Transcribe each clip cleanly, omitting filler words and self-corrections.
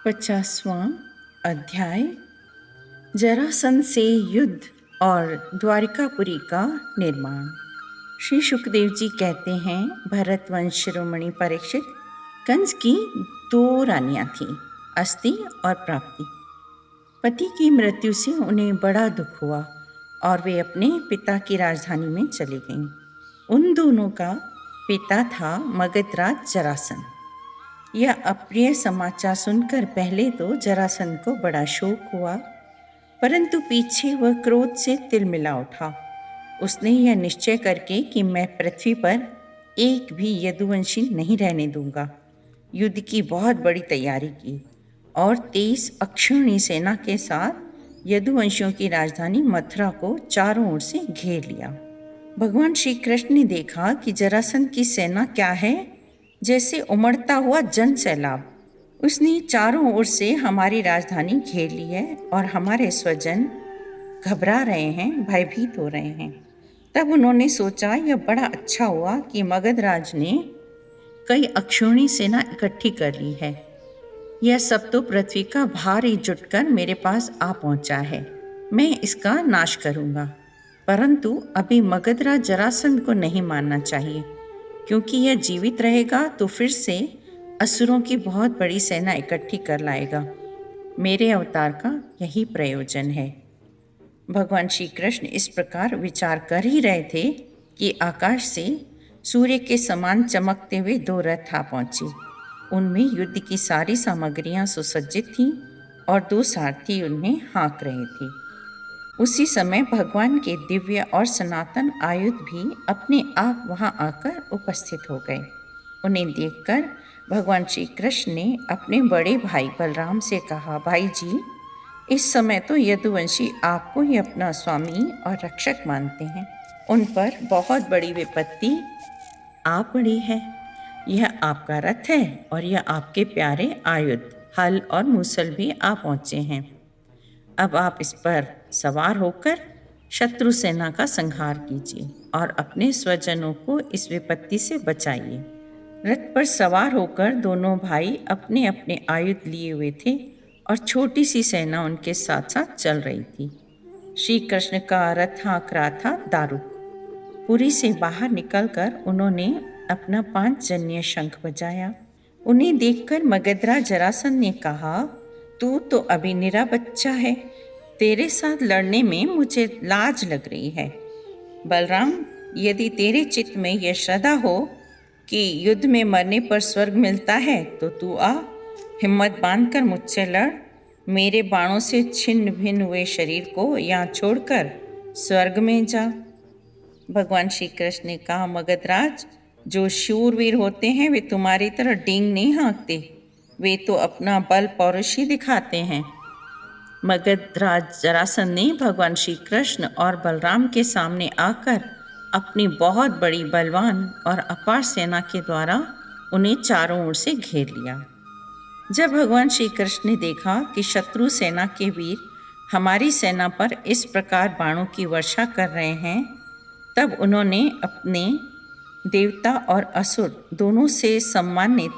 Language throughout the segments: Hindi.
50वां अध्याय जरासंध से युद्ध और द्वारिकापुरी का निर्माण। श्री सुखदेव जी कहते हैं, भरतवंश शिरोमणि परीक्षित, कंस की दो रानियां थीं, अस्ति और प्राप्ति। पति की मृत्यु से उन्हें बड़ा दुख हुआ और वे अपने पिता की राजधानी में चली गईं। उन दोनों का पिता था मगधराज जरासंध। यह अप्रिय समाचार सुनकर पहले तो जरासंध को बड़ा शोक हुआ, परंतु पीछे वह क्रोध से तिलमिला उठा। उसने यह निश्चय करके कि मैं पृथ्वी पर एक भी यदुवंशी नहीं रहने दूंगा, युद्ध की बहुत बड़ी तैयारी की और 23 अक्षौहिणी सेना के साथ यदुवंशियों की राजधानी मथुरा को चारों ओर से घेर लिया। भगवान श्री कृष्ण ने देखा कि जरासंध की सेना क्या है, जैसे उमड़ता हुआ जन सैलाब। उसने चारों ओर से हमारी राजधानी घेर ली है और हमारे स्वजन घबरा रहे हैं, भयभीत हो रहे हैं। तब उन्होंने सोचा, यह बड़ा अच्छा हुआ कि मगधराज ने कई अक्षौहिणी सेना इकट्ठी कर ली है। यह सब तो पृथ्वी का भार ही जुटकर मेरे पास आ पहुंचा है। मैं इसका नाश करूंगा, परंतु अभी मगधराज जरासंध को नहीं मारना चाहिए, क्योंकि यह जीवित रहेगा तो फिर से असुरों की बहुत बड़ी सेना इकट्ठी कर लाएगा। मेरे अवतार का यही प्रयोजन है। भगवान श्री कृष्ण इस प्रकार विचार कर ही रहे थे कि आकाश से सूर्य के समान चमकते हुए दो रथ आ पहुंचे। उनमें युद्ध की सारी सामग्रियां सुसज्जित थीं और दो सारथी उन्हें हाँक रहे थे। उसी समय भगवान के दिव्य और सनातन आयुध भी अपने आप वहां आकर उपस्थित हो गए। उन्हें देखकर भगवान श्री कृष्ण ने अपने बड़े भाई बलराम से कहा, भाई जी, इस समय तो यदुवंशी आपको ही अपना स्वामी और रक्षक मानते हैं। उन पर बहुत बड़ी विपत्ति आ पड़ी है। यह आपका रथ है और यह आपके प्यारे आयुध हल और मूसल भी आ पहुँचे हैं। अब आप इस पर सवार होकर शत्रु सेना का संहार कीजिए और अपने स्वजनों को इस विपत्ति से बचाइए। रथ पर सवार होकर दोनों भाई अपने अपने आयुध लिए हुए थे और छोटी सी सेना उनके साथ साथ चल रही थी। श्री कृष्ण का रथ हाँक रहा था दारुक। पुरी से बाहर निकलकर उन्होंने अपना 5 जन्य शंख बजाया। उन्हें देखकर मगधराज जरासंध ने कहा, तू तो अभी निरा बच्चा है, तेरे साथ लड़ने में मुझे लाज लग रही है। बलराम, यदि तेरे चित्त में यह श्रद्धा हो कि युद्ध में मरने पर स्वर्ग मिलता है तो तू आ, हिम्मत बांधकर मुझसे लड़। मेरे बाणों से छिन्न भिन्न हुए शरीर को यहाँ छोड़कर स्वर्ग में जा। भगवान श्री कृष्ण ने कहा, मगधराज, जो शूरवीर होते हैं वे तुम्हारी तरह डींग नहीं हाँकते, वे तो अपना बल पौरुष ही दिखाते हैं। मगधराज जरासंध ने भगवान श्री कृष्ण और बलराम के सामने आकर अपनी बहुत बड़ी बलवान और अपार सेना के द्वारा उन्हें चारों ओर से घेर लिया। जब भगवान श्री कृष्ण ने देखा कि शत्रु सेना के वीर हमारी सेना पर इस प्रकार बाणों की वर्षा कर रहे हैं, तब उन्होंने अपने देवता और असुर दोनों से सम्मानित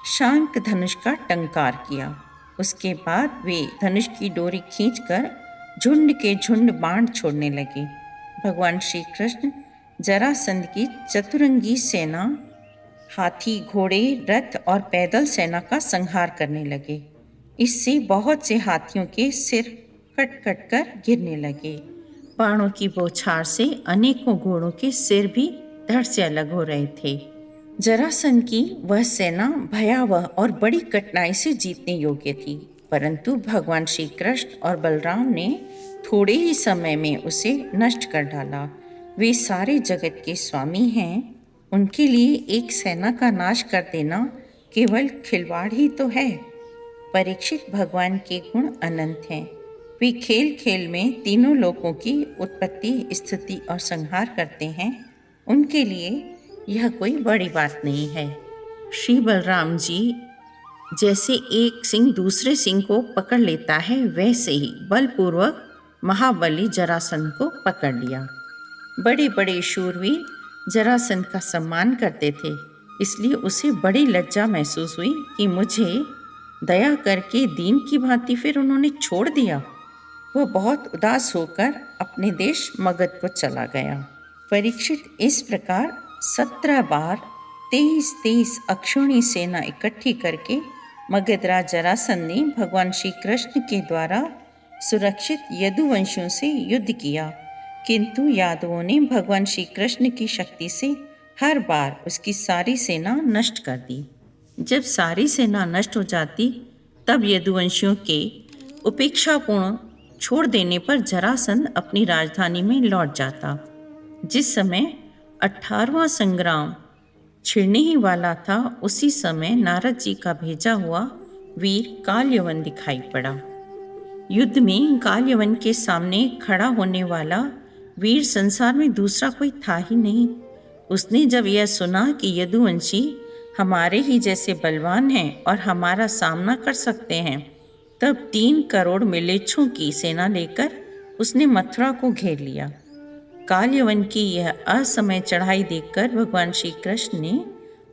शांक धनुष का टंकार किया। उसके बाद वे धनुष की डोरी खींचकर झुंड के झुंड बाण छोड़ने लगे। भगवान श्री कृष्ण जरासंध की चतुरंगी सेना, हाथी, घोड़े, रथ और पैदल सेना का संहार करने लगे। इससे बहुत से हाथियों के सिर कट कट कर गिरने लगे। बाणों की बौछार से अनेकों घोड़ों के सिर भी धड़ से अलग हो रहे थे। जरासंध की वह सेना भयावह और बड़ी कठिनाई से जीतने योग्य थी, परंतु भगवान श्री कृष्ण और बलराम ने थोड़े ही समय में उसे नष्ट कर डाला। वे सारे जगत के स्वामी हैं, उनके लिए एक सेना का नाश कर देना केवल खिलवाड़ ही तो है। परीक्षित, भगवान के गुण अनंत हैं। वे खेल खेल में तीनों लोकों की उत्पत्ति, स्थिति और संहार करते हैं। उनके लिए यह कोई बड़ी बात नहीं है। श्री बलराम जी जैसे एक सिंह दूसरे सिंह को पकड़ लेता है, वैसे ही बलपूर्वक महाबली जरासंध को पकड़ लिया। बड़े बड़े शूरवीर जरासंध का सम्मान करते थे, इसलिए उसे बड़ी लज्जा महसूस हुई कि मुझे दया करके दीन की भांति फिर उन्होंने छोड़ दिया। वह बहुत उदास होकर अपने देश मगध को चला गया। परीक्षित इस प्रकार 17 बार 23 अक्षौणी सेना इकट्ठी करके मगधराज जरासंध ने भगवान श्री कृष्ण के द्वारा सुरक्षित यदुवंशियों से युद्ध किया, किंतु यादवों ने भगवान श्री कृष्ण की शक्ति से हर बार उसकी सारी सेना नष्ट कर दी। जब सारी सेना नष्ट हो जाती तब यदुवंशियों के उपेक्षापूर्ण छोड़ देने पर जरासंध अपनी राजधानी में लौट जाता। जिस समय 18वां संग्राम छिड़ने ही वाला था, उसी समय नारद जी का भेजा हुआ वीर कालयवन दिखाई पड़ा। युद्ध में कालयवन के सामने खड़ा होने वाला वीर संसार में दूसरा कोई था ही नहीं। उसने जब यह सुना कि यदुवंशी हमारे ही जैसे बलवान हैं और हमारा सामना कर सकते हैं, तब 3 करोड़ मिलेच्छों की सेना लेकर उसने मथुरा को घेर लिया। कालयवन की यह असमय चढ़ाई देखकर भगवान श्री कृष्ण ने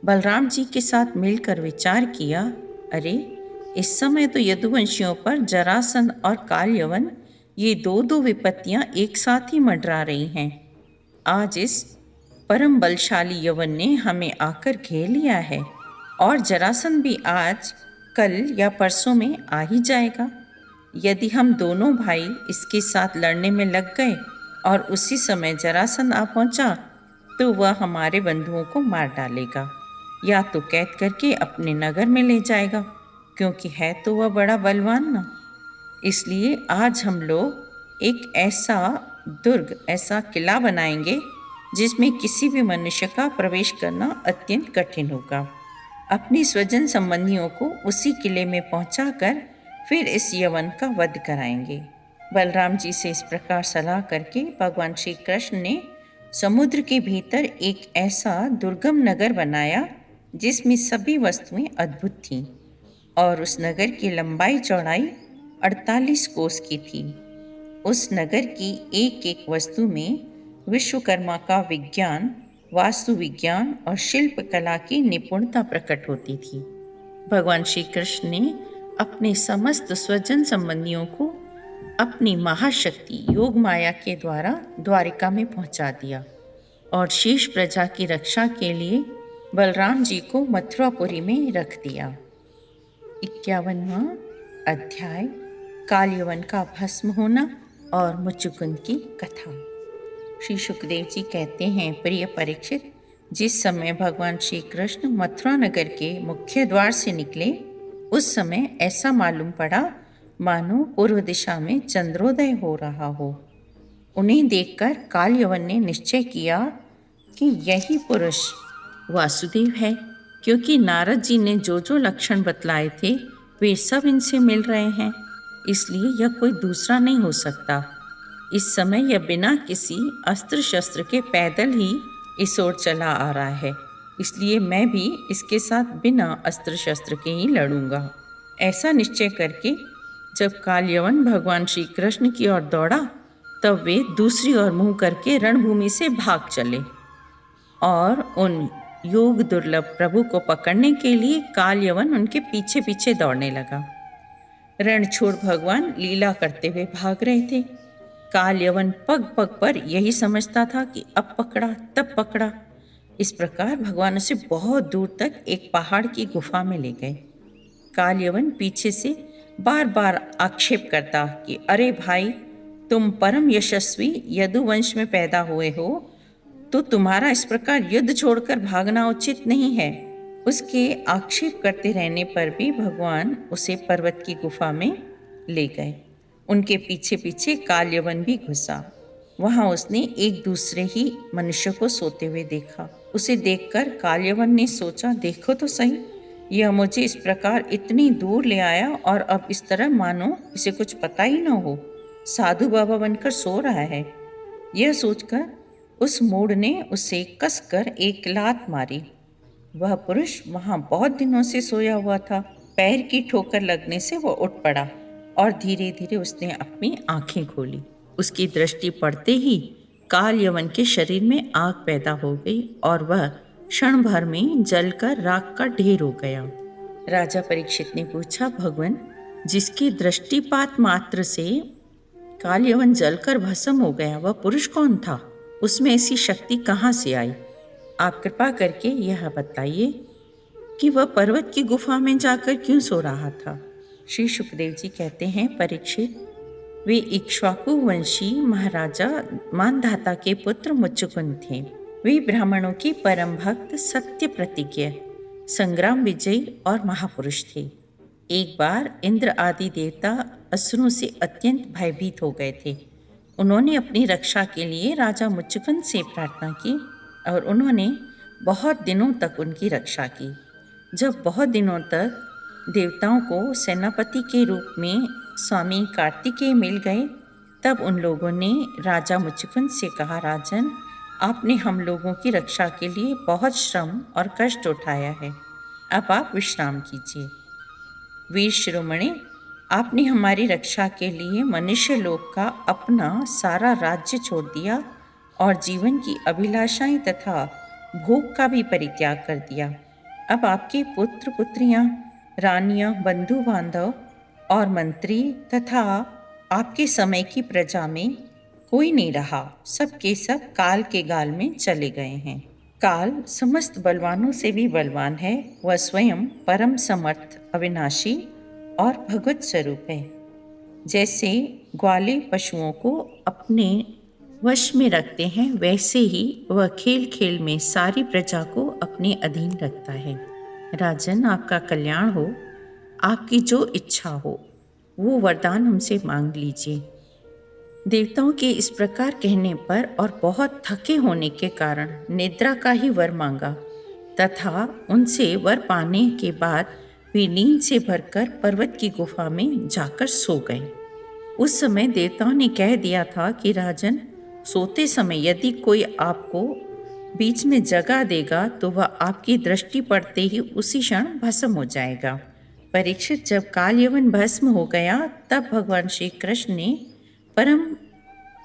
बलराम जी के साथ मिलकर विचार किया, अरे इस समय तो यदुवंशियों पर जरासंध और कालयवन ये दो विपत्तियां एक साथ ही मंडरा रही हैं। आज इस परम बलशाली यवन ने हमें आकर घेर लिया है और जरासंध भी आज कल या परसों में आ ही जाएगा। यदि हम दोनों भाई इसके साथ लड़ने में लग गए और उसी समय जरासंध आ पहुंचा तो वह हमारे बंधुओं को मार डालेगा या तो कैद करके अपने नगर में ले जाएगा, क्योंकि है तो वह बड़ा बलवान ना। इसलिए आज हम लोग एक ऐसा दुर्ग, ऐसा किला बनाएंगे जिसमें किसी भी मनुष्य का प्रवेश करना अत्यंत कठिन होगा। अपने स्वजन संबंधियों को उसी किले में पहुंचाकर फिर इस यवन का वध कराएंगे। बलराम जी से इस प्रकार सलाह करके भगवान श्री कृष्ण ने समुद्र के भीतर एक ऐसा दुर्गम नगर बनाया जिसमें सभी वस्तुएं अद्भुत थीं और उस नगर की लंबाई चौड़ाई 48 कोस की थी। उस नगर की एक एक वस्तु में विश्वकर्मा का विज्ञान, वास्तु विज्ञान और शिल्प कला की निपुणता प्रकट होती थी। भगवान श्री कृष्ण ने अपने समस्त स्वजन संबंधियों को अपनी महाशक्ति योग माया के द्वारा द्वारिका में पहुंचा दिया और शेष प्रजा की रक्षा के लिए बलराम जी को मथुरापुरी में रख दिया। 51वां अध्याय, कालयवन का भस्म होना और मुचुकुंद की कथा। श्री सुखदेव जी कहते हैं, प्रिय परीक्षित, जिस समय भगवान श्री कृष्ण मथुरा नगर के मुख्य द्वार से निकले उस समय ऐसा मालूम पड़ा मानो पूर्व दिशा में चंद्रोदय हो रहा हो। उन्हें देखकर कालयवन ने निश्चय किया कि यही पुरुष वासुदेव है, क्योंकि नारद जी ने जो जो लक्षण बतलाए थे वे सब इनसे मिल रहे हैं, इसलिए यह कोई दूसरा नहीं हो सकता। इस समय यह बिना किसी अस्त्र शस्त्र के पैदल ही इस ओर चला आ रहा है, इसलिए मैं भी इसके साथ बिना अस्त्र शस्त्र के ही लड़ूंगा। ऐसा निश्चय करके जब कालयवन भगवान श्री कृष्ण की ओर दौड़ा तब वे दूसरी ओर मुंह करके रणभूमि से भाग चले और उन योग दुर्लभ प्रभु को पकड़ने के लिए कालयवन उनके पीछे पीछे दौड़ने लगा। रणछोड़ भगवान लीला करते हुए भाग रहे थे। कालयवन पग पग पर यही समझता था कि अब पकड़ा तब पकड़ा। इस प्रकार भगवान उसे बहुत दूर तक एक पहाड़ की गुफा में ले गए। कालयवन पीछे से बार बार आक्षेप करता कि अरे भाई, तुम परम यशस्वी यदुवंश में पैदा हुए हो तो तुम्हारा इस प्रकार युद्ध छोड़कर भागना उचित नहीं है। उसके आक्षेप करते रहने पर भी भगवान उसे पर्वत की गुफा में ले गए। उनके पीछे पीछे कालयवन भी घुसा। वहाँ उसने एक दूसरे ही मनुष्य को सोते हुए देखा। उसे देखकर कालयवन ने सोचा, देखो तो सही, यह मुझे इस प्रकार इतनी दूर ले आया और अब इस तरह मानो इसे कुछ पता ही न हो, साधु बाबा बनकर सो रहा है। यह सोचकर उस मूढ़ ने उसे कसकर एक लात मारी। वह पुरुष वहाँ बहुत दिनों से सोया हुआ था। पैर की ठोकर लगने से वह उठ पड़ा और धीरे धीरे उसने अपनी आंखें खोली। उसकी दृष्टि पड़ते ही कालयवन के शरीर में आग पैदा हो गई और वह क्षण भर में जलकर राख का ढेर हो गया। राजा परीक्षित ने पूछा, भगवान, जिसकी दृष्टिपात मात्र से काल यवन जलकर भस्म हो गया, वह पुरुष कौन था? उसमें ऐसी शक्ति कहाँ से आई? आप कृपा करके यह बताइए कि वह पर्वत की गुफा में जाकर क्यों सो रहा था। श्री सुखदेव जी कहते हैं, परीक्षित, वे इक्ष्वाकु वंशी महाराजा मानधाता के पुत्र मुच्चुकुंद थे। वे ब्राह्मणों की परम भक्त, सत्य प्रतिज्ञ, संग्राम विजयी और महापुरुष थे। एक बार इंद्र आदि देवता असुरों से अत्यंत भयभीत हो गए थे। उन्होंने अपनी रक्षा के लिए राजा मुच्चुकुंद से प्रार्थना की और उन्होंने बहुत दिनों तक उनकी रक्षा की। जब बहुत दिनों तक देवताओं को सेनापति के रूप में स्वामी कार्तिकेय मिल गए, तब उन लोगों ने राजा मुच्चुकुंद से कहा, राजन, आपने हम लोगों की रक्षा के लिए बहुत श्रम और कष्ट उठाया है, अब आप विश्राम कीजिए। वीर शिरोमणि, आपने हमारी रक्षा के लिए मनुष्य लोक का अपना सारा राज्य छोड़ दिया और जीवन की अभिलाषाएं तथा भोग का भी परित्याग कर दिया। अब आपके पुत्र पुत्रियां, रानियां, बंधु बांधव और मंत्री तथा आपके समय की प्रजा में कोई नहीं रहा। सब के सब काल के गाल में चले गए हैं। काल समस्त बलवानों से भी बलवान है। वह स्वयं परम समर्थ, अविनाशी और भगवत स्वरूप है। जैसे ग्वाले पशुओं को अपने वश में रखते हैं, वैसे ही वह खेल खेल में सारी प्रजा को अपने अधीन रखता है। राजन, आपका कल्याण हो। आपकी जो इच्छा हो वो वरदान हमसे मांग लीजिए। देवताओं के इस प्रकार कहने पर और बहुत थके होने के कारण निद्रा का ही वर मांगा तथा उनसे वर पाने के बाद वे नींद से भरकर पर्वत की गुफा में जाकर सो गए। उस समय देवताओं ने कह दिया था कि राजन, सोते समय यदि कोई आपको बीच में जगा देगा तो वह आपकी दृष्टि पड़ते ही उसी क्षण भस्म हो जाएगा। परीक्षित, जब काल यवन भस्म हो गया तब भगवान श्री कृष्ण ने परम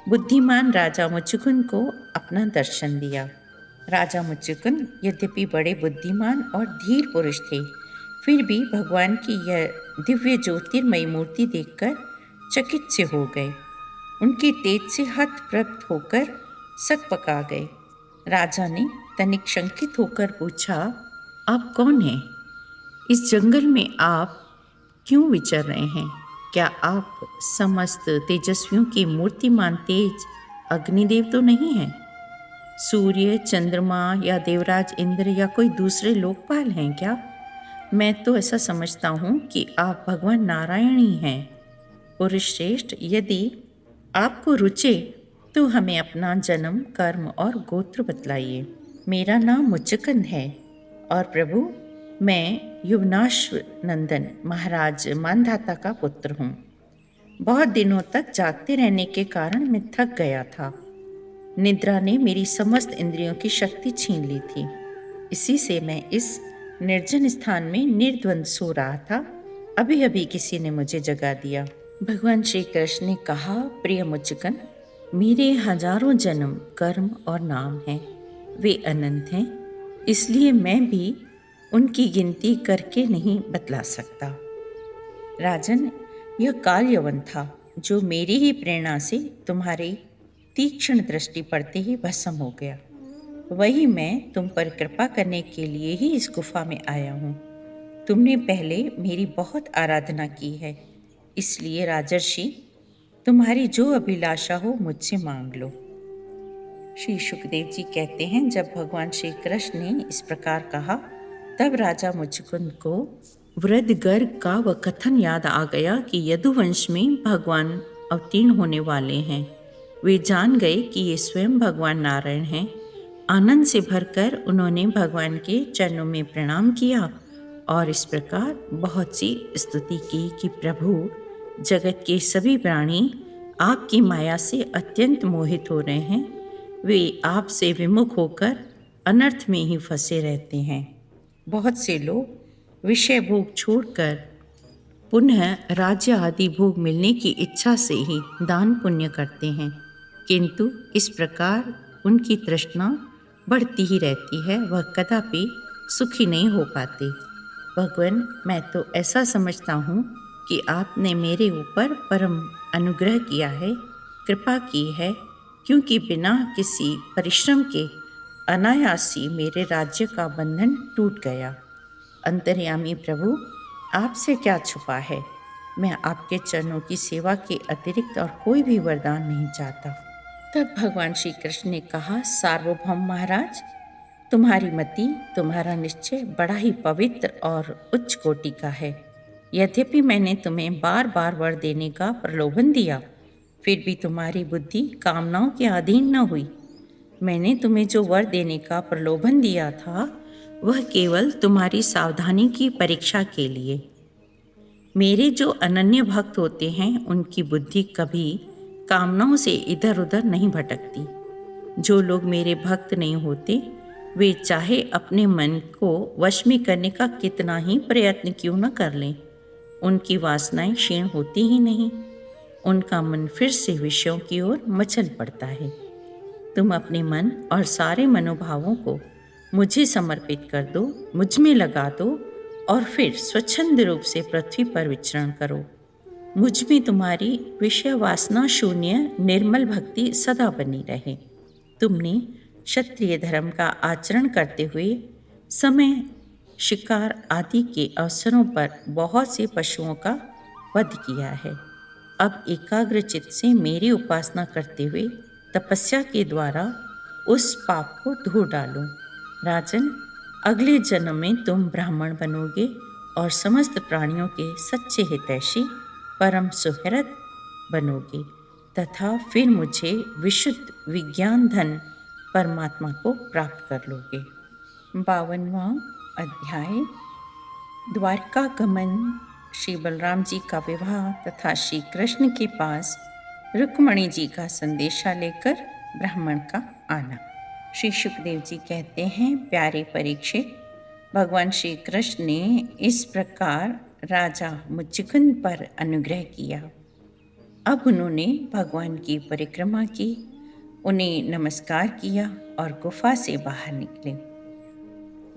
बुद्धिमान राजा मुच्चुकुंद को अपना दर्शन दिया। राजा मुच्चुकुंद यद्यपि बड़े बुद्धिमान और धीर पुरुष थे, फिर भी भगवान की यह दिव्य ज्योतिर्मयी मूर्ति देखकर चकित से हो गए। उनके तेज से हतप्रभ होकर सकपका गए। राजा ने तनिक शंकित होकर पूछा, आप कौन हैं? इस जंगल में आप क्यों विचर रहे हैं? क्या आप समस्त तेजस्वियों के मूर्तिमान तेज अग्निदेव तो नहीं हैं? सूर्य, चंद्रमा या देवराज इंद्र या कोई दूसरे लोकपाल हैं क्या? मैं तो ऐसा समझता हूँ कि आप भगवान नारायण ही हैं। पुरुष श्रेष्ठ, यदि आपको रुचे तो हमें अपना जन्म, कर्म और गोत्र बतलाइए। मेरा नाम मुच्चुकुंद है और प्रभु, मैं युवनाश्व नंदन महाराज मानधाता का पुत्र हूँ। बहुत दिनों तक जागते रहने के कारण मैं थक गया था। निद्रा ने मेरी समस्त इंद्रियों की शक्ति छीन ली थी। इसी से मैं इस निर्जन स्थान में निर्द्वंद सो रहा था। अभी अभी किसी ने मुझे जगा दिया। भगवान श्री कृष्ण ने कहा, प्रिय मुच्चुकुंद, मेरे हजारों जन्म, कर्म और नाम हैं। वे अनंत हैं, इसलिए मैं भी उनकी गिनती करके नहीं बतला सकता। राजन, यह काल यवन था जो मेरी ही प्रेरणा से तुम्हारी तीक्ष्ण दृष्टि पड़ते ही भस्म हो गया। वही मैं तुम पर कृपा करने के लिए ही इस गुफा में आया हूँ। तुमने पहले मेरी बहुत आराधना की है, इसलिए राजर्षि, तुम्हारी जो अभिलाषा हो मुझसे मांग लो। श्री सुखदेव जी कहते हैं, जब भगवान श्री कृष्ण ने इस प्रकार कहा तब राजा मुच्चुकुंद को वृद्ध गर्ग का वह कथन याद आ गया कि यदुवंश में भगवान अवतीर्ण होने वाले हैं। वे जान गए कि ये स्वयं भगवान नारायण हैं। आनंद से भरकर उन्होंने भगवान के चरणों में प्रणाम किया और इस प्रकार बहुत सी स्तुति की कि प्रभु, जगत के सभी प्राणी आपकी माया से अत्यंत मोहित हो रहे हैं। वे आपसे विमुख होकर अनर्थ में ही फंसे रहते हैं। बहुत से लोग विषय भोग छोड़कर पुनः राज्य आदि भोग मिलने की इच्छा से ही दान पुण्य करते हैं, किंतु इस प्रकार उनकी तृष्णा बढ़ती ही रहती है। वह कदापि सुखी नहीं हो पाते। भगवान, मैं तो ऐसा समझता हूँ कि आपने मेरे ऊपर परम अनुग्रह किया है, कृपा की है, क्योंकि बिना किसी परिश्रम के अनायास ही मेरे राज्य का बंधन टूट गया। अंतर्यामी प्रभु, आपसे क्या छुपा है? मैं आपके चरणों की सेवा के अतिरिक्त और कोई भी वरदान नहीं चाहता। तब भगवान श्री कृष्ण ने कहा, सार्वभौम महाराज, तुम्हारी मति, तुम्हारा निश्चय बड़ा ही पवित्र और उच्च कोटि का है। यद्यपि मैंने तुम्हें बार बार वर देने का प्रलोभन दिया, फिर भी तुम्हारी बुद्धि कामनाओं के अधीन न हुई। मैंने तुम्हें जो वर देने का प्रलोभन दिया था, वह केवल तुम्हारी सावधानी की परीक्षा के लिए। मेरे जो अनन्य भक्त होते हैं, उनकी बुद्धि कभी कामनाओं से इधर उधर नहीं भटकती। जो लोग मेरे भक्त नहीं होते, वे चाहे अपने मन को वश में करने का कितना ही प्रयत्न क्यों न कर लें, उनकी वासनाएं क्षीण होती ही नहीं। उनका मन फिर से विषयों की ओर मचल पड़ता है। तुम अपने मन और सारे मनोभावों को मुझे समर्पित कर दो, मुझ में लगा दो और फिर स्वच्छंद रूप से पृथ्वी पर विचरण करो। मुझ में तुम्हारी विषय वासना शून्य निर्मल भक्ति सदा बनी रहे। तुमने क्षत्रिय धर्म का आचरण करते हुए समय, शिकार आदि के अवसरों पर बहुत से पशुओं का वध किया है। अब एकाग्र चित्त से मेरी उपासना करते हुए तपस्या के द्वारा उस पाप को धो डालो। राजन, अगले जन्म में तुम ब्राह्मण बनोगे और समस्त प्राणियों के सच्चे हितैषी परम सुहृद बनोगे तथा फिर मुझे विशुद्ध विज्ञान धन परमात्मा को प्राप्त कर लोगे। 52वां अध्याय, द्वारका गमन। श्री बलराम जी का विवाह तथा श्री कृष्ण के पास रुक्मणी जी का संदेशा लेकर ब्राह्मण का आना। श्री सुखदेव जी कहते हैं, प्यारे परीक्षित, भगवान श्री कृष्ण ने इस प्रकार राजा मुचुकुंद पर अनुग्रह किया। अब उन्होंने भगवान की परिक्रमा की, उन्हें नमस्कार किया और गुफा से बाहर निकले।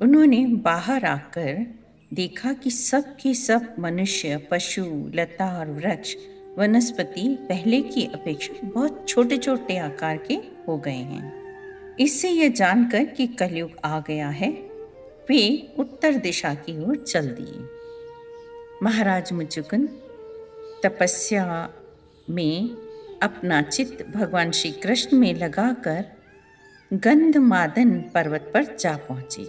उन्होंने बाहर आकर देखा कि सब के सब मनुष्य, पशु, लता और वृक्ष, वनस्पति पहले की अपेक्षा बहुत छोटे छोटे आकार के हो गए हैं। इससे यह जानकर कि कलयुग आ गया है, वे उत्तर दिशा की ओर चल दिए। महाराज मुचुकुंद तपस्या में अपना चित्त भगवान श्री कृष्ण में लगाकर गंधमादन पर्वत पर जा पहुँचे।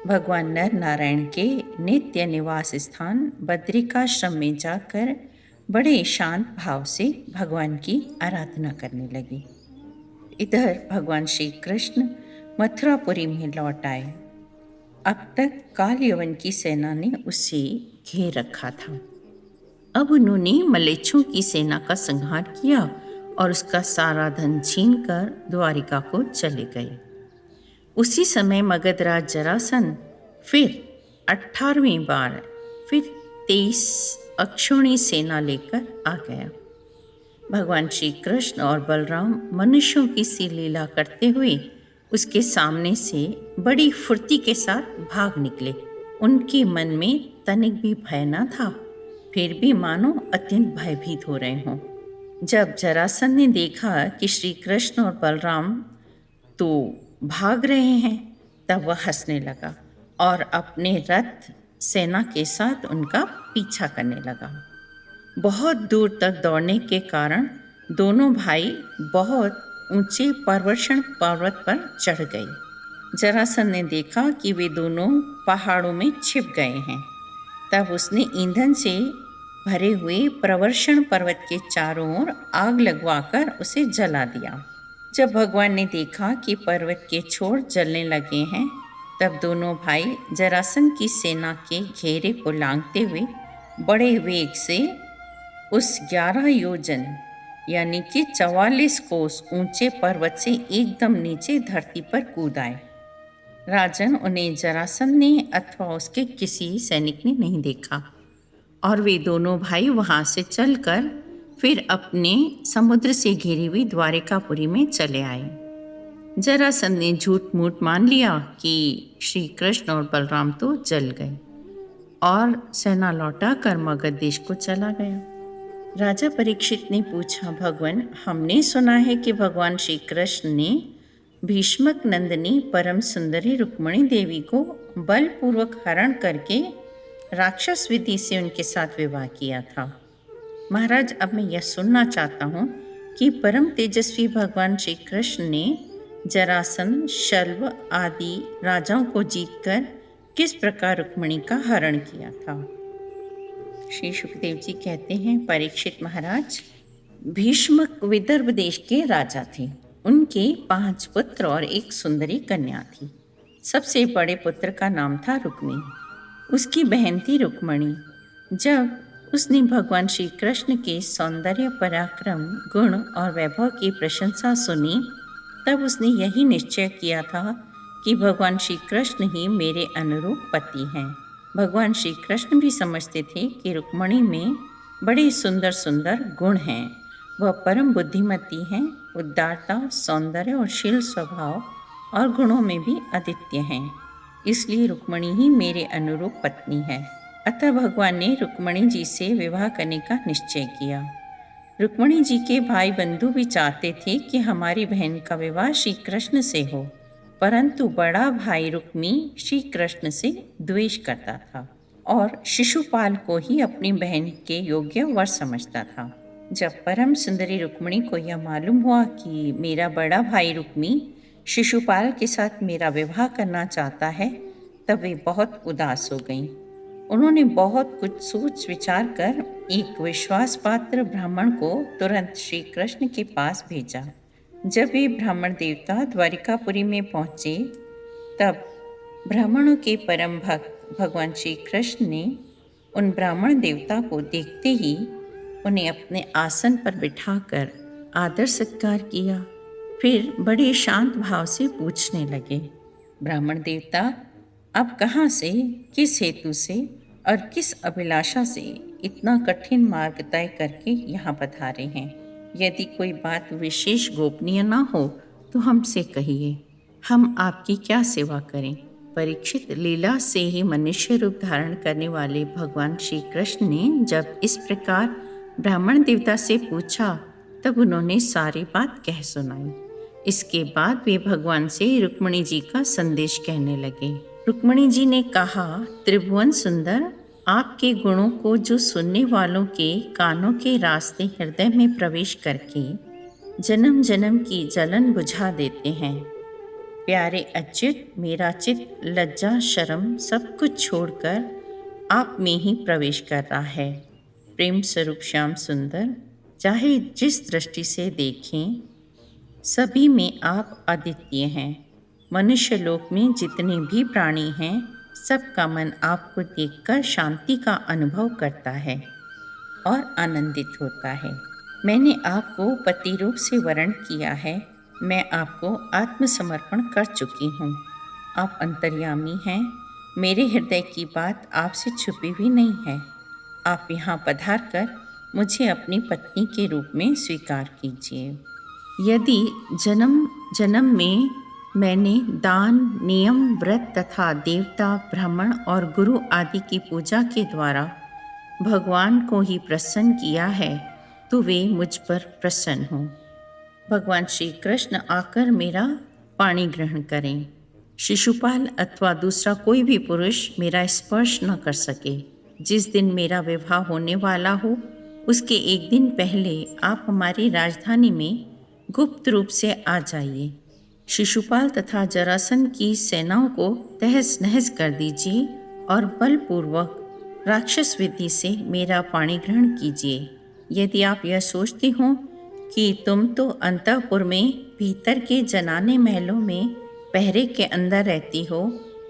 भगवान नर नारायण के नित्य निवास स्थान बद्रिकाश्रम में जाकर बड़े शांत भाव से भगवान की आराधना करने लगे। इधर भगवान श्री कृष्ण मथुरापुरी में लौट आए। अब तक काल यवन की सेना ने उसे घेर रखा था। अब उन्होंने मलेच्छों की सेना का संहार किया और उसका सारा धन छीन कर द्वारिका को चले गए। उसी समय मगधराज जरासंध फिर 18वीं बार फिर 23 अक्षौणी सेना लेकर आ गया। भगवान श्री कृष्ण और बलराम मनुष्यों की सी लीला करते हुए उसके सामने से बड़ी फुर्ती के साथ भाग निकले। उनके मन में तनिक भी भय न था, फिर भी मानो अत्यंत भयभीत हो रहे हों। जब जरासंध ने देखा कि श्री कृष्ण और बलराम तो भाग रहे हैं, तब वह हंसने लगा और अपने रथ सेना के साथ उनका पीछा करने लगा। बहुत दूर तक दौड़ने के कारण दोनों भाई बहुत ऊंचे पर्वतन पर्वत पर चढ़ गए। जरासंध ने देखा कि वे दोनों पहाड़ों में छिप गए हैं। तब उसने ईंधन से भरे हुए प्रवर्षण पर्वत के चारों ओर आग लगवाकर उसे जला दिया। जब भगवान ने देखा कि पर्वत के छोर जलने लगे हैं, तब दोनों भाई जरासंध की सेना के घेरे को लांघते हुए बड़े वेग से उस 11 योजन यानी कि 44 कोस ऊंचे पर्वत से एकदम नीचे धरती पर कूद आए। राजन, उन्हें जरासंध ने अथवा उसके किसी सैनिक ने नहीं देखा और वे दोनों भाई वहां से चलकर फिर अपने समुद्र से घिरी हुई द्वारिकापुरी में चले आए। जरासंध ने झूठ मूठ मान लिया कि श्री कृष्ण और बलराम तो जल गए। और सेना लौटा कर मगध देश को चला गया। राजा परीक्षित ने पूछा, भगवान, हमने सुना है कि भगवान श्री कृष्ण ने भीष्मक नंदिनी परम सुंदरी रुक्मिणी देवी को बलपूर्वक हरण करके राक्षस विधि से उनके साथ विवाह किया था। महाराज, अब मैं यह सुनना चाहता हूँ कि परम तेजस्वी भगवान श्री कृष्ण ने जरासंध, शल्व आदि राजाओं को जीतकर किस प्रकार रुक्मिणी का हरण किया था। श्री सुखदेव जी कहते हैं, परीक्षित महाराज, भीष्मक विदर्भ देश के राजा थे। उनके 5 पुत्र और एक सुंदरी कन्या थी। सबसे बड़े पुत्र का नाम था रुक्मी। उसकी बहन थी रुक्मणी। जब उसने भगवान श्री कृष्ण के सौंदर्य, पराक्रम, गुण और वैभव की प्रशंसा सुनी, तब उसने यही निश्चय किया था कि भगवान श्री कृष्ण ही मेरे अनुरूप पति हैं। भगवान श्री कृष्ण भी समझते थे कि रुक्मिणी में बड़े सुंदर सुंदर गुण हैं। वह परम बुद्धिमती हैं, उदारता, सौंदर्य और शील स्वभाव और गुणों में भी अद्वितीय हैं। इसलिए रुक्मिणी ही मेरे अनुरूप पत्नी है। अतः भगवान ने रुक्मिणी जी से विवाह करने का निश्चय किया। रुक्मिणी जी के भाई बंधु भी चाहते थे कि हमारी बहन का विवाह श्री कृष्ण से हो, परंतु बड़ा भाई रुक्मी श्री कृष्ण से द्वेष करता था और शिशुपाल को ही अपनी बहन के योग्य वर समझता था। जब परम सुंदरी रुक्मिणी को यह मालूम हुआ कि मेरा बड़ा भाई रुक्मी शिशुपाल के साथ मेरा विवाह करना चाहता है, तब वे बहुत उदास हो गईं। उन्होंने बहुत कुछ सोच विचार कर एक विश्वास पात्र ब्राह्मण को तुरंत श्री कृष्ण के पास भेजा। जब वे ब्राह्मण देवता द्वारिकापुरी में पहुँचे, तब ब्राह्मणों के परम भक्त भगवान श्री कृष्ण ने उन ब्राह्मण देवता को देखते ही उन्हें अपने आसन पर बिठाकर आदर सत्कार किया। फिर बड़े शांत भाव से पूछने लगे, ब्राह्मण देवता, आप कहाँ से, किस हेतु से और किस अभिलाषा से इतना कठिन मार्ग तय करके यहाँ पधारे हैं? यदि कोई बात विशेष गोपनीय ना हो तो हमसे कहिए, हम आपकी क्या सेवा करें। परीक्षित, लीला से ही मनुष्य रूप धारण करने वाले भगवान श्री कृष्ण ने जब इस प्रकार ब्राह्मण देवता से पूछा, तब उन्होंने सारी बात कह सुनाई। इसके बाद वे भगवान से रुक्मिणी जी का संदेश कहने लगे। रुक्मिणी जी ने कहा, त्रिभुवन सुंदर, आपके गुणों को जो सुनने वालों के कानों के रास्ते हृदय में प्रवेश करके जन्म जन्म की जलन बुझा देते हैं। प्यारे अच्युत, मेरा चित्त लज्जा शर्म सब कुछ छोड़कर आप में ही प्रवेश कर रहा है। प्रेम स्वरूप श्याम सुंदर, चाहे जिस दृष्टि से देखें, सभी में आप अद्वितीय हैं। मनुष्य लोक में जितने भी प्राणी हैं, सबका मन आपको देखकर शांति का अनुभव करता है और आनंदित होता है। मैंने आपको पति रूप से वर्ण किया है। मैं आपको आत्मसमर्पण कर चुकी हूँ। आप अंतर्यामी हैं। मेरे हृदय की बात आपसे छुपी हुई नहीं है। आप यहाँ पधार कर मुझे अपनी पत्नी के रूप में स्वीकार कीजिए। यदि जन्म जन्म में मैंने दान, नियम, व्रत तथा देवता, ब्राह्मण और गुरु आदि की पूजा के द्वारा भगवान को ही प्रसन्न किया है, तो वे मुझ पर प्रसन्न हों। भगवान श्री कृष्ण आकर मेरा पाणी ग्रहण करें। शिशुपाल अथवा दूसरा कोई भी पुरुष मेरा स्पर्श न कर सके। जिस दिन मेरा विवाह होने वाला हो, उसके एक दिन पहले आप हमारी राजधानी में गुप्त रूप से आ जाइए। शिशुपाल तथा जरासंध की सेनाओं को तहस नहस कर दीजिए और बलपूर्वक राक्षस विधि से मेरा पाणी ग्रहण कीजिए। यदि आप यह सोचते हो कि तुम तो अंतःपुर में भीतर के जनाने महलों में पहरे के अंदर रहती हो,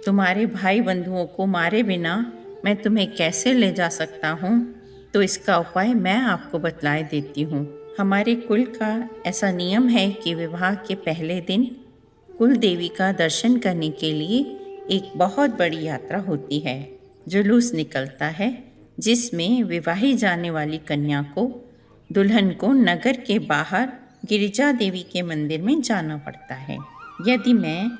तुम्हारे भाई बंधुओं को मारे बिना मैं तुम्हें कैसे ले जा सकता हूँ, तो इसका उपाय मैं आपको बतलाए देती हूँ। हमारे कुल का ऐसा नियम है कि विवाह के पहले दिन कुल देवी का दर्शन करने के लिए एक बहुत बड़ी यात्रा होती है। जुलूस निकलता है जिसमें विवाही जाने वाली कन्या को, दुल्हन को नगर के बाहर गिरिजा देवी के मंदिर में जाना पड़ता है। यदि मैं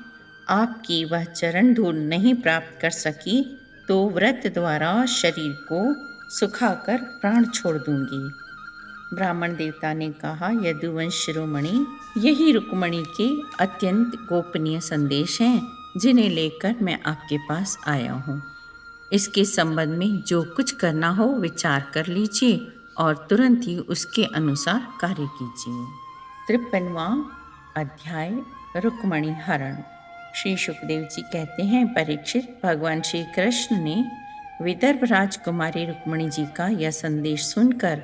आपकी वह चरण धूल नहीं प्राप्त कर सकी तो व्रत द्वारा शरीर को सुखाकर प्राण छोड़ दूंगी। ब्राह्मण देवता ने कहा, यदुवंश शिरोमणि, यही रुक्मणी के अत्यंत गोपनीय संदेश हैं जिन्हें लेकर मैं आपके पास आया हूँ। इसके संबंध में जो कुछ करना हो विचार कर लीजिए और तुरंत ही उसके अनुसार कार्य कीजिए। 53वां अध्याय, रुक्मणी हरण। श्री सुखदेव जी कहते हैं, परीक्षित, भगवान श्री कृष्ण ने विदर्भ राजकुमारी रुक्मणी जी का यह संदेश सुनकर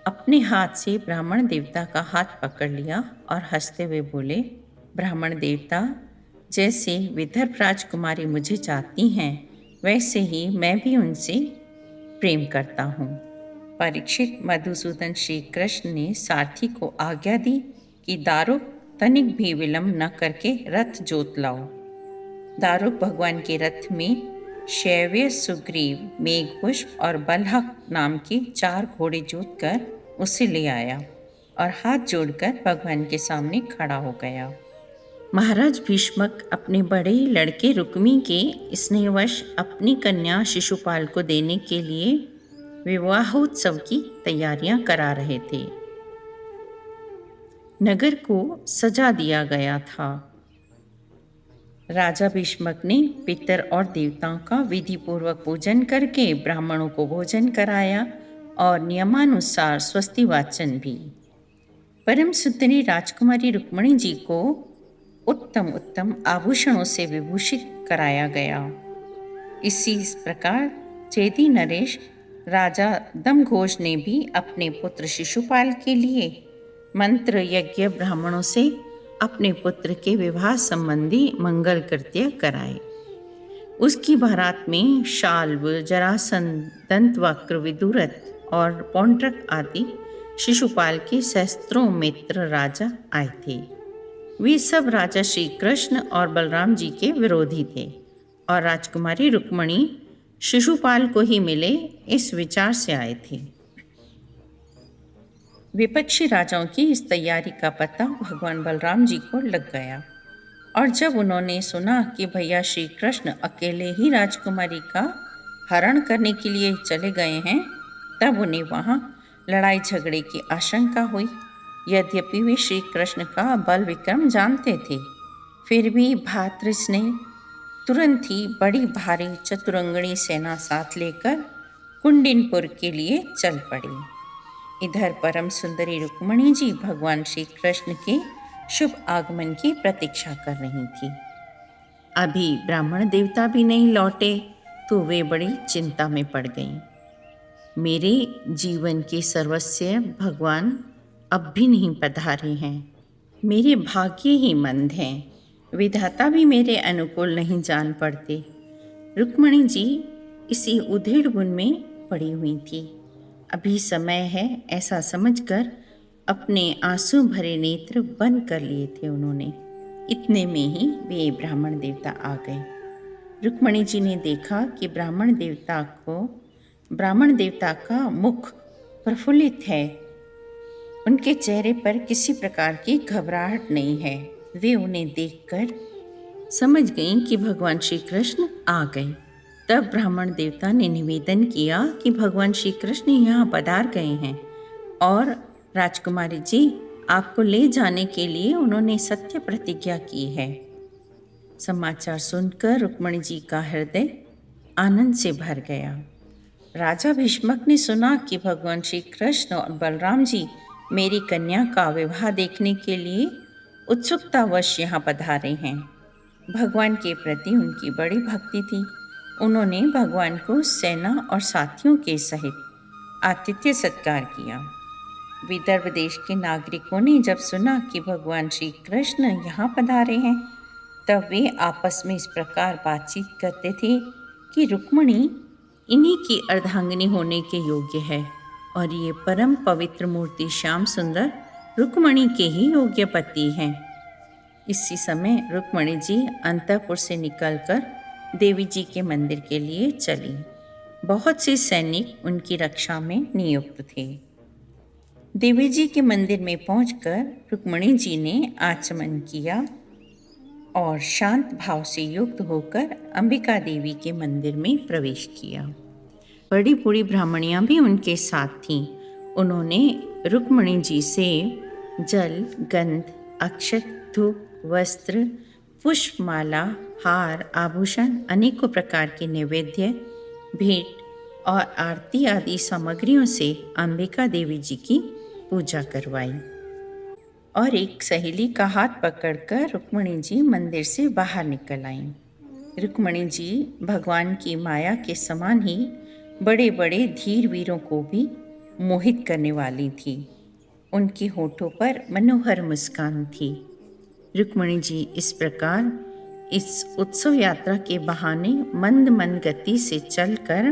अपने हाथ से ब्राह्मण देवता का हाथ पकड़ लिया और हंसते हुए बोले, ब्राह्मण देवता, जैसे विदर्भ राजकुमारी मुझे चाहती हैं वैसे ही मैं भी उनसे प्रेम करता हूँ। परीक्षित, मधुसूदन श्री कृष्ण ने सारथी को आज्ञा दी कि दारुक तनिक भी विलंब न करके रथ जोत लाओ। दारुक भगवान के रथ में शैव्य, सुग्रीव, मेघपुष्प और बलहक नाम के 4 घोड़े जोत कर उसे ले आया और हाथ जोड़कर भगवान के सामने खड़ा हो गया। महाराज भीष्मक अपने बड़े लड़के रुक्मी के स्नेहवश अपनी कन्या शिशुपाल को देने के लिए विवाहोत्सव की तैयारियां करा रहे थे। नगर को सजा दिया गया था। राजा भीष्मक ने पितर और देवताओं का विधि पूर्वक पूजन करके ब्राह्मणों को भोजन कराया और नियमानुसार स्वस्ति वाचन भी। परम सुंदरी राजकुमारी रुक्मणी जी को उत्तम उत्तम आभूषणों से विभूषित कराया गया। इसी प्रकार चेदी नरेश राजा दमघोष ने भी अपने पुत्र शिशुपाल के लिए मंत्र यज्ञ ब्राह्मणों से अपने पुत्र के विवाह संबंधी मंगल कृत्य कराए। उसकी बारात में शाल्व, जरासंध, दंतवक्र, विदुरथ और पौंड्रक आदि शिशुपाल के सहस्त्रों मित्र राजा आए थे। वे सब राजा श्री कृष्ण और बलराम जी के विरोधी थे और राजकुमारी रुक्मणी शिशुपाल को ही मिले इस विचार से आए थे। विपक्षी राजाओं की इस तैयारी का पता भगवान बलराम जी को लग गया और जब उन्होंने सुना कि भैया श्री कृष्ण अकेले ही राजकुमारी का हरण करने के लिए चले गए हैं, तब उन्हें वहाँ लड़ाई झगड़े की आशंका हुई। यद्यपि वे श्री कृष्ण का बल विक्रम जानते थे, फिर भी भ्रातृस्नेह तुरंत ही बड़ी भारी चतुरंगणी सेना साथ लेकर कुंडिनपुर के लिए चल पड़ी। इधर परम सुंदरी रुक्मणी जी भगवान श्री कृष्ण के शुभ आगमन की प्रतीक्षा कर रही थी। अभी ब्राह्मण देवता भी नहीं लौटे तो वे बड़ी चिंता में पड़ गईं। मेरे जीवन के सर्वस्व भगवान अब भी नहीं पधारे हैं। मेरे भाग्य ही मंद हैं। विधाता भी मेरे अनुकूल नहीं जान पड़ते। रुक्मणी जी इसी उधेड़ बुन में पड़ी हुई थी। अभी समय है ऐसा समझकर अपने आंसू भरे नेत्र बंद कर लिए थे उन्होंने। इतने में ही वे ब्राह्मण देवता आ गए। रुक्मणी जी ने देखा कि ब्राह्मण देवता का मुख प्रफुल्लित है। उनके चेहरे पर किसी प्रकार की घबराहट नहीं है। वे उन्हें देखकर समझ गईं कि भगवान श्री कृष्ण आ गए। तब ब्राह्मण देवता ने निवेदन किया कि भगवान श्री कृष्ण यहाँ पधार गए हैं और राजकुमारी जी आपको ले जाने के लिए उन्होंने सत्य प्रतिज्ञा की है। समाचार सुनकर रुक्मणी जी का हृदय आनंद से भर गया। राजा भीष्मक ने सुना कि भगवान श्री कृष्ण और बलराम जी मेरी कन्या का विवाह देखने के लिए उत्सुकतावश यहाँ पधारे हैं। भगवान के प्रति उनकी बड़ी भक्ति थी। उन्होंने भगवान को सेना और साथियों के सहित आतिथ्य सत्कार किया। विदर्भ देश के नागरिकों ने जब सुना कि भगवान श्री कृष्ण यहाँ पधारे हैं, तब वे आपस में इस प्रकार बातचीत करते थे कि रुक्मणी इन्हीं की अर्धांगिनी होने के योग्य है और ये परम पवित्र मूर्ति श्याम सुंदर रुक्मणी के ही योग्य पति हैं। इसी समय रुक्मणी जी अंतःपुर से निकलकर देवी जी के मंदिर के लिए चली। बहुत से सैनिक उनकी रक्षा में नियुक्त थे। देवी जी के मंदिर में पहुंचकर रुक्मणी जी ने आचमन किया और शांत भाव से युक्त होकर अंबिका देवी के मंदिर में प्रवेश किया। बड़ी बूढ़ी ब्राह्मणियां भी उनके साथ थीं। उन्होंने रुक्मिणी जी से जल, गंध, अक्षत, धूप, वस्त्र, पुष्पमाला, हार, आभूषण, अनेकों प्रकार के नैवेद्य, भेंट और आरती आदि सामग्रियों से अंबिका देवी जी की पूजा करवाई और एक सहेली का हाथ पकड़कर रुक्मिणी जी मंदिर से बाहर निकल आईं। रुक्मिणी जी भगवान की माया के समान ही बड़े बड़े धीर वीरों को भी मोहित करने वाली थी। उनके होठों पर मनोहर मुस्कान थी। रुक्मिणी जी इस प्रकार इस उत्सव यात्रा के बहाने मंद मंद गति से चलकर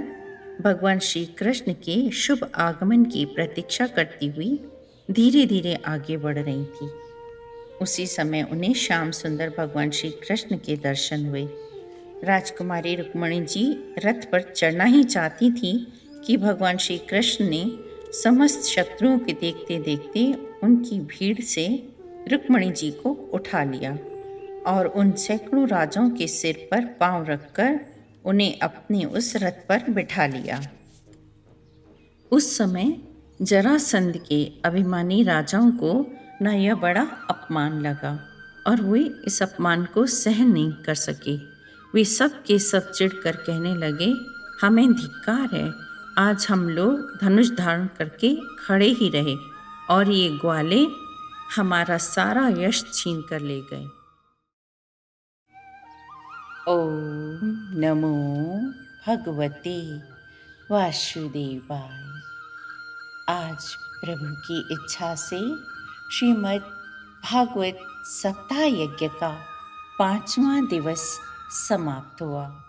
भगवान श्री कृष्ण के शुभ आगमन की प्रतीक्षा करती हुई धीरे धीरे आगे बढ़ रही थी। उसी समय उन्हें श्याम सुंदर भगवान श्री कृष्ण के दर्शन हुए। राजकुमारी रुक्मिणी जी रथ पर चढ़ना ही चाहती थी कि भगवान श्री कृष्ण ने समस्त शत्रुओं के देखते देखते उनकी भीड़ से रुक्मिणी जी को उठा लिया और उन सैकड़ों राजाओं के सिर पर पांव रखकर उन्हें अपने उस रथ पर बिठा लिया। उस समय जरासंध के अभिमानी राजाओं को न यह बड़ा अपमान लगा और वे इस अपमान को सहन नहीं कर सके। वे सब के सब चिढ़कर कहने लगे, हमें धिक्कार है, आज हम लोग धनुष धारण करके खड़े ही रहे और ये ग्वाले हमारा सारा यश छीन कर ले गए। ओम नमो भगवते वासुदेवाय। आज प्रभु की इच्छा से श्रीमद् भागवत सप्ताह यज्ञ का 5वां दिवस समाप्त हुआ।